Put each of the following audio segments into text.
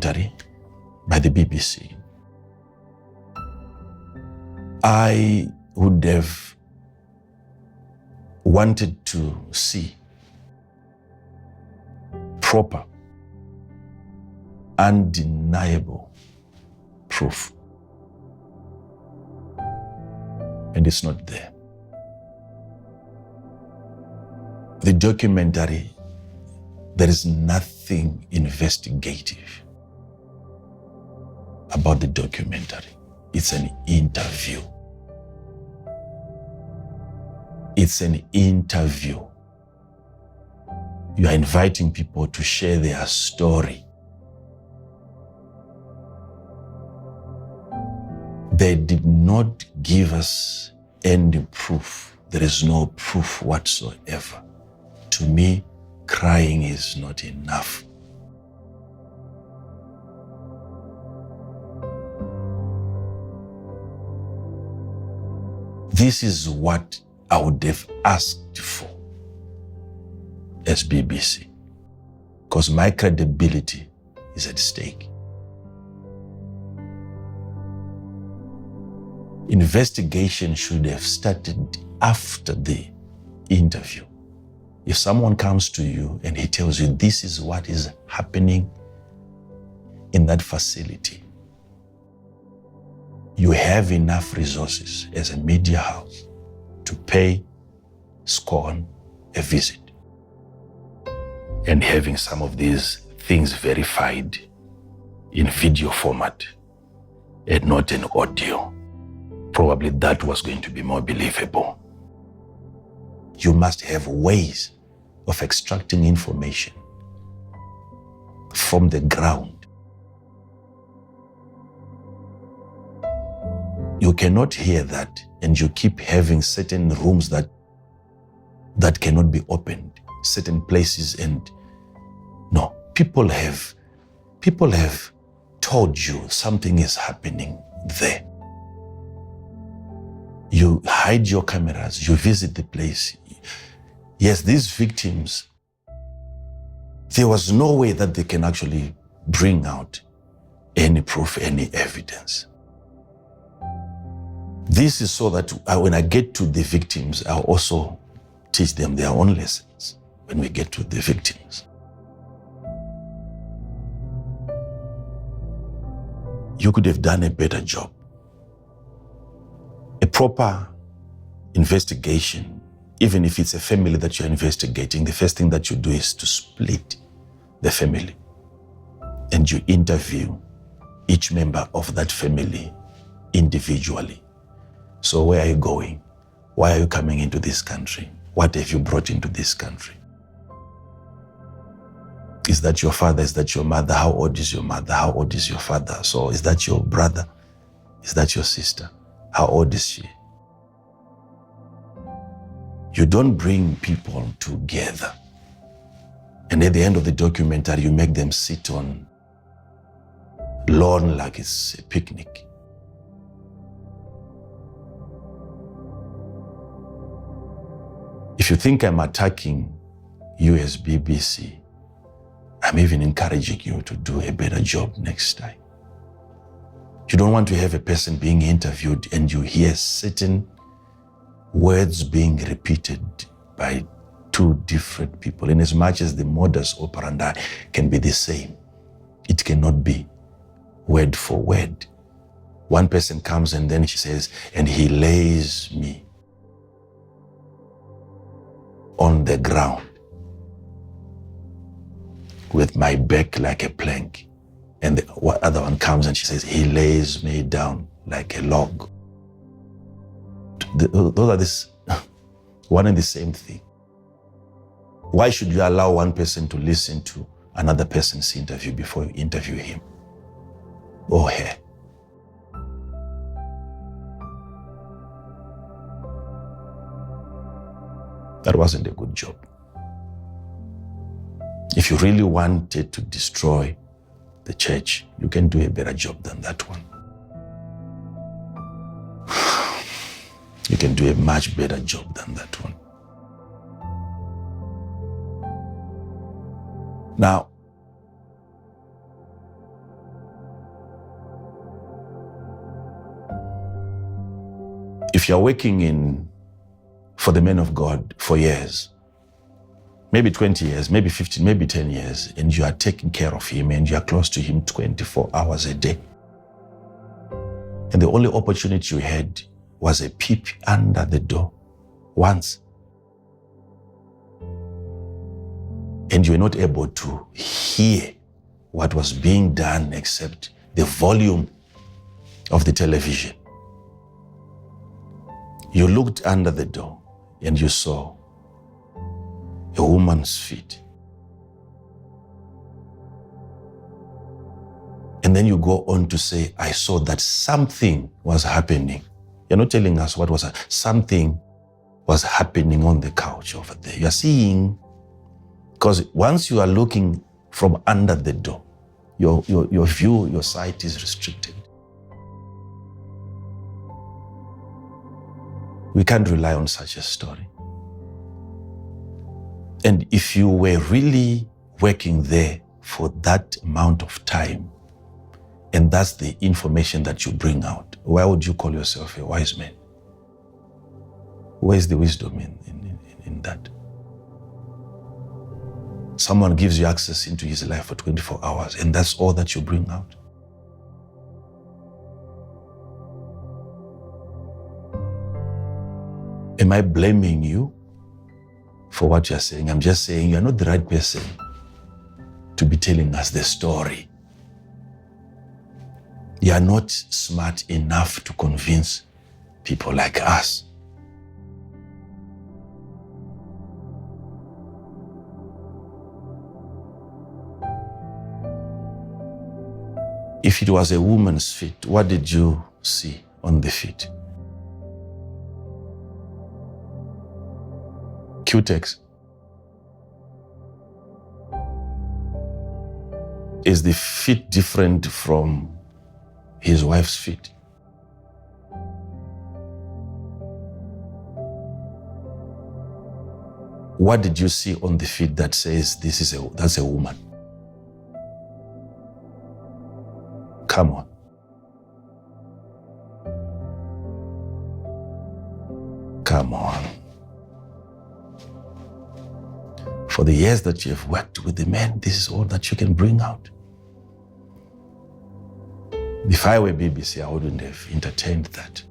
documentary by the BBC. I would have wanted to see proper, undeniable proof. And it's not there. The documentary, there is nothing investigative about the documentary. It's an interview. It's an interview. You are inviting people to share their story. They did not give us any proof. There is no proof whatsoever. To me, crying is not enough. This is what I would have asked for as BBC, because my credibility is at stake. Investigation should have started after the interview. If someone comes to you and he tells you this is what is happening in that facility, you have enough resources as a media house to pay SCOAN a visit. And having some of these things verified in video format and not in audio, probably that was going to be more believable. You must have ways of extracting information from the ground. You cannot hear that and you keep having certain rooms that cannot be opened, certain places, and no, people have told you something is happening there. You hide your cameras, you visit the place. Yes, these victims, there was no way that they can actually bring out any proof, any evidence. This is so that when I get to the victims, I'll also teach them their own lessons when we get to the victims. You could have done a better job. A proper investigation, even if it's a family that you're investigating, the first thing that you do is to split the family and you interview each member of that family individually. So where are you going? Why are you coming into this country? What have you brought into this country? Is that your father? Is that your mother? How old is your mother? How old is your father? So is that your brother? Is that your sister? How old is she? You don't bring people together. And at the end of the documentary, you make them sit on lawn like it's a picnic. If you think I'm attacking you as BBC, I'm even encouraging you to do a better job next time. You don't want to have a person being interviewed and you hear certain words being repeated by two different people. In as much as the modus operandi can be the same, it cannot be word for word. One person comes and then she says, and he lays me on the ground with my back like a plank. And the other one comes and she says, he lays me down like a log. Those are this one and the same thing. Why should you allow one person to listen to another person's interview before you interview him or her? That wasn't a good job. If you really wanted to destroy the church, you can do a better job than that one. You can do a much better job than that one. Now, If you're working for the men of God for years, maybe 20 years, maybe 15, maybe 10 years, and you are taking care of him and you are close to him 24 hours a day, and the only opportunity you had was a peep under the door once, and you were not able to hear what was being done except the volume of the television. You looked under the door and you saw a woman's feet. And then you go on to say, I saw that something was happening. You're not telling us what was something was happening on the couch over there. You're seeing, because once you are looking from under the door, your view, your sight is restricted. We can't rely on such a story. And if you were really working there for that amount of time, and that's the information that you bring out, why would you call yourself a wise man? Where's the wisdom in that? Someone gives you access into his life for 24 hours, and that's all that you bring out. Am I blaming you for what you're saying? I'm just saying you're not the right person to be telling us the story. You are not smart enough to convince people like us. If it was a woman's feet, what did you see on the feet? Q-tex. Is the feet different from his wife's feet? What did you see on the feet that says that's a woman? Come on. Come on. For the years that you have worked with the men, this is all that you can bring out. If I were BBC, I wouldn't have entertained that.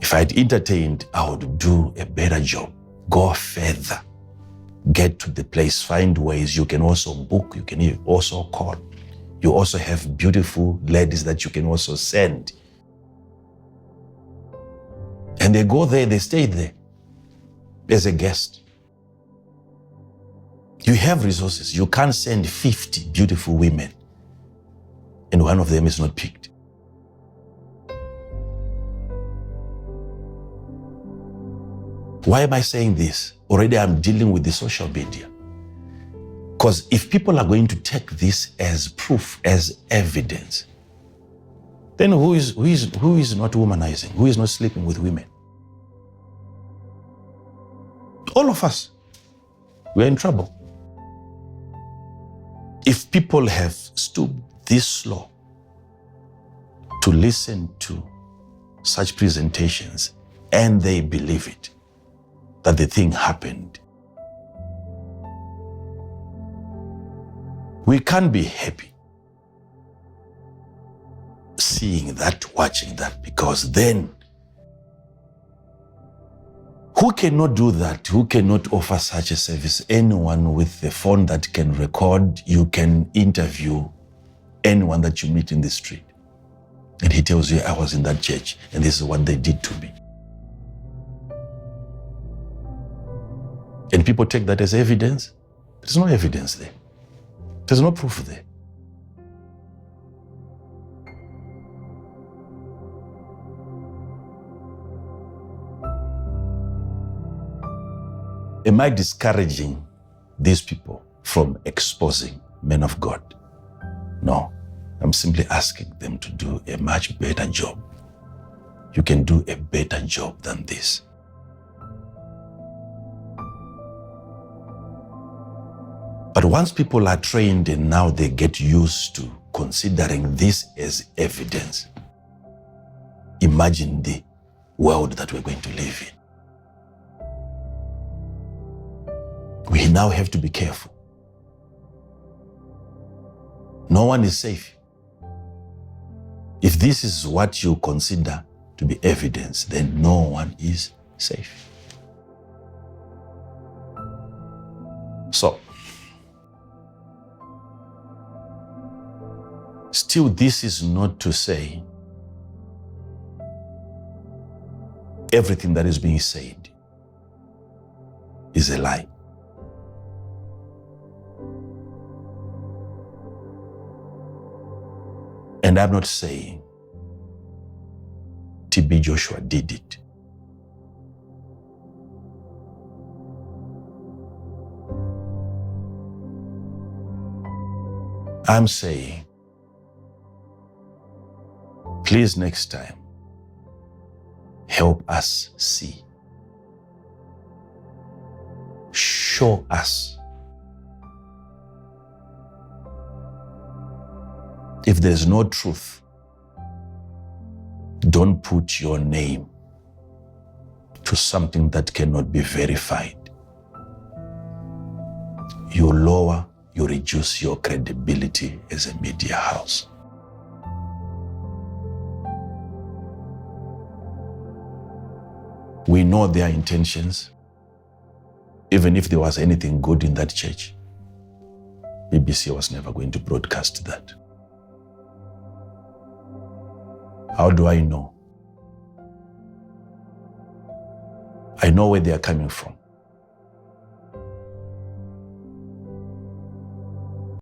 If I'd entertained, I would do a better job, go further, get to the place, find ways. You can also book, you can also call. You also have beautiful ladies that you can also send. And they go there, they stay there as a guest. You have resources. You can't send 50 beautiful women and one of them is not picked. Why am I saying this? Already I'm dealing with the social media. Because if people are going to take this as proof, as evidence, then who is not womanizing? Who is not sleeping with women? All of us, we're in trouble. If people have stooped this low to listen to such presentations and they believe it, that the thing happened, we can't be happy seeing that, watching that, because then who cannot do that? Who cannot offer such a service? Anyone with a phone that can record, you can interview anyone that you meet in the street. And he tells you, I was in that church and this is what they did to me. And people take that as evidence. There's no evidence there. There's no proof there. Am I discouraging these people from exposing men of God? No, I'm simply asking them to do a much better job. You can do a better job than this. But once people are trained and now they get used to considering this as evidence, imagine the world that we're going to live in. We now have to be careful. No one is safe. If this is what you consider to be evidence, then no one is safe. So, still, this is not to say everything that is being said is a lie. And I'm not saying TB Joshua did it. I'm saying, please next time, help us see. Show us. If there's no truth, don't put your name to something that cannot be verified. You reduce your credibility as a media house. We know their intentions. Even if there was anything good in that church, BBC was never going to broadcast that. How do I know? I know where they are coming from.